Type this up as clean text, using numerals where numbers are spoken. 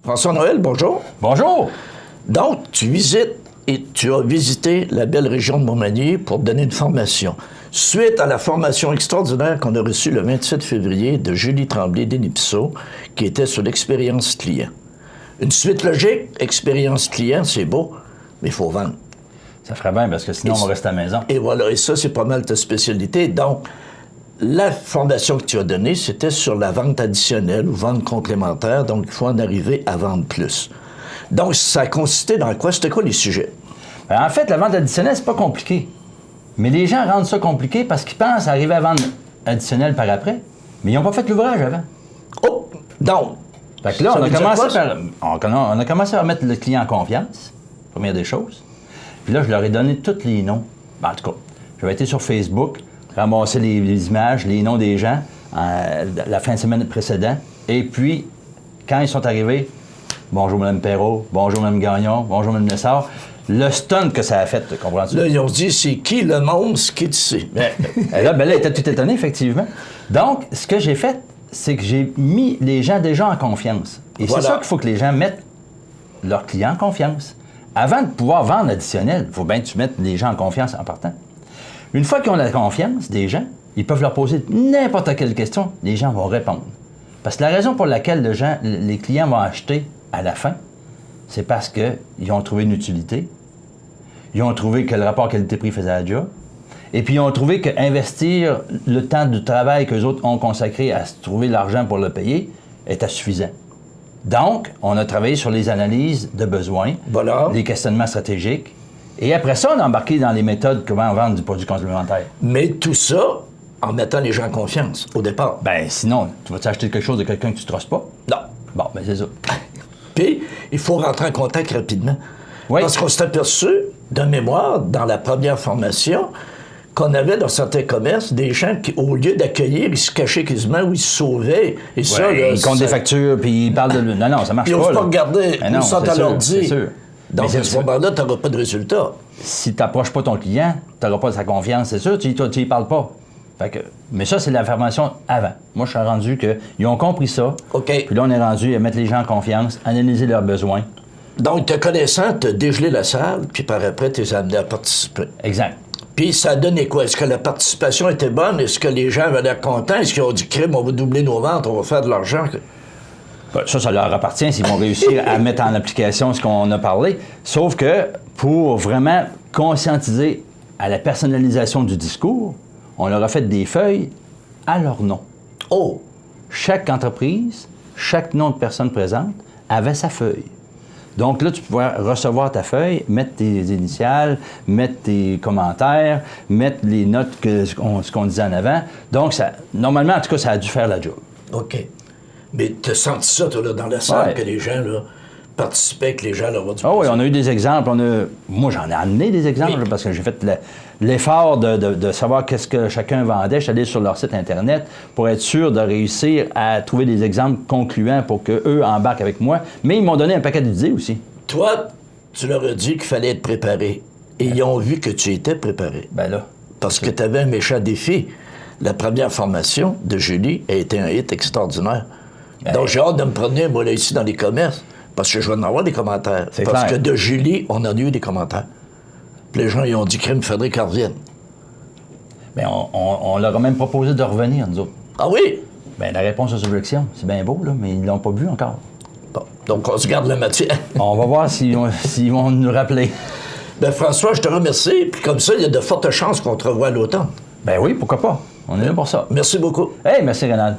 François Noël, bonjour. Bonjour. Donc, tu as visité la belle région de Montmagny pour donner une formation. Suite à la formation extraordinaire qu'on a reçue le 27 février de Julie Tremblay d'Inipso, qui était sur l'expérience client. Une suite logique, expérience client, c'est beau, mais il faut vendre. Ça ferait bien parce que sinon on va rester à la maison. Et voilà, et ça, c'est pas mal ta spécialité. Donc, la formation que tu as donnée, c'était sur la vente additionnelle ou vente complémentaire, donc il faut en arriver à vendre plus. Donc, ça a consisté dans quoi? C'était quoi les sujets? En fait, la vente additionnelle, c'est pas compliqué. Mais les gens rendent ça compliqué parce qu'ils pensent arriver à vendre additionnel par après, mais ils n'ont pas fait l'ouvrage avant. Oh! Donc, fait que là, on a commencé à mettre le client en confiance, première des choses. Puis là, je leur ai donné tous les noms. En tout cas, j'avais été sur Facebook, ramasser les images, les noms des gens la fin de semaine précédente. Et puis, quand ils sont arrivés, bonjour Mme Perrault, bonjour Mme Gagnon, bonjour Mme Lessard, le stun que ça a fait, comprends-tu? Là, ils ont dit, c'est qui le monstre qui tu sais? Et là, elle était tout étonnée, effectivement. Donc, ce que j'ai fait, c'est que j'ai mis les gens déjà en confiance. Et voilà. C'est ça qu'il faut que les gens mettent leurs clients en confiance. Avant de pouvoir vendre additionnel, il faut bien que tu mettes les gens en confiance en partant. Une fois qu'ils ont la confiance des gens, ils peuvent leur poser n'importe quelle question, les gens vont répondre. Parce que la raison pour laquelle les clients vont acheter à la fin, c'est parce qu'ils ont trouvé une utilité, ils ont trouvé que le rapport qualité-prix faisait la job, et puis ils ont trouvé qu'investir le temps de travail qu'eux autres ont consacré à trouver l'argent pour le payer était suffisant. Donc, on a travaillé sur les analyses de besoins, voilà. Les questionnements stratégiques, et après ça, on a embarqué dans les méthodes comment vendre du produit complémentaire. Mais tout ça en mettant les gens en confiance, au départ. Ben sinon, tu vas acheter quelque chose de quelqu'un que tu ne trosses pas? Non. Bon, ben c'est ça. Puis, il faut rentrer en contact rapidement. Oui. Parce qu'on s'est aperçu, de mémoire, dans la première formation, qu'on avait dans certains commerces des gens qui, au lieu d'accueillir, ils se cachaient quasiment ou ils se sauvaient. Et ça, là, ils comptent des factures, puis ils parlent de... Non, ça marche pas. Ils n'osent pas regarder, ils sont à l'ordi. C'est sûr. Donc, à ce moment-là, tu n'auras pas de résultat. Si tu n'approches pas ton client, tu n'auras pas sa confiance, c'est sûr, tu n'y parles pas. Fait que, mais ça, c'est la formation avant. Moi, je suis rendu qu'ils ont compris ça. OK. Puis là, on est rendu à mettre les gens en confiance, analyser leurs besoins. Donc, te connaissant, tu as dégelé la salle, puis par après, tu les as amenés à participer. Exact. Puis ça a donné quoi? Est-ce que la participation était bonne? Est-ce que les gens avaient l'air contents? Est-ce qu'ils ont dit, crime, on va doubler nos ventes, on va faire de l'argent? Ça leur appartient s'ils vont réussir à mettre en application ce qu'on a parlé. Sauf que pour vraiment conscientiser à la personnalisation du discours, on leur a fait des feuilles à leur nom. Oh! Chaque entreprise, chaque nom de personne présente avait sa feuille. Donc là, tu pouvais recevoir ta feuille, mettre tes initiales, mettre tes commentaires, mettre les notes, ce qu'on disait en avant. Donc, normalement, en tout cas, ça a dû faire la job. OK. Mais tu as senti ça, toi, là, dans la salle, ouais. Que les gens, là, participaient, que les gens leur ont dit... Ah oui, on a eu des exemples. Moi, j'en ai amené des exemples, oui. Parce que j'ai fait l'effort de savoir qu'est-ce que chacun vendait. Je suis allé sur leur site Internet pour être sûr de réussir à trouver des exemples concluants pour qu'eux embarquent avec moi. Mais ils m'ont donné un paquet d'idées aussi. Toi, tu leur as dit qu'il fallait être préparé. Et ils ont vu que tu étais préparé. Ben là. Parce que tu avais un méchant défi. La première formation de Julie a été un hit extraordinaire. Donc, j'ai hâte de me promener, moi, là, ici, dans les commerces, parce que je vais en avoir des commentaires. Parce que de Julie, on en a eu des commentaires. Puis les gens, ils ont dit, crime, faudrait qu'elle revienne. Bien, on leur a même proposé de revenir, nous autres. Ah oui? Bien, la réponse aux objections, c'est bien beau, là, mais ils ne l'ont pas vu encore. Bon, donc, on se garde la matière. On va voir s'ils vont nous rappeler. Bien, François, je te remercie. Puis comme ça, il y a de fortes chances qu'on te revoie à l'automne. Ben oui, pourquoi pas. On est là pour ça. Merci beaucoup. Hey, merci, Rénal.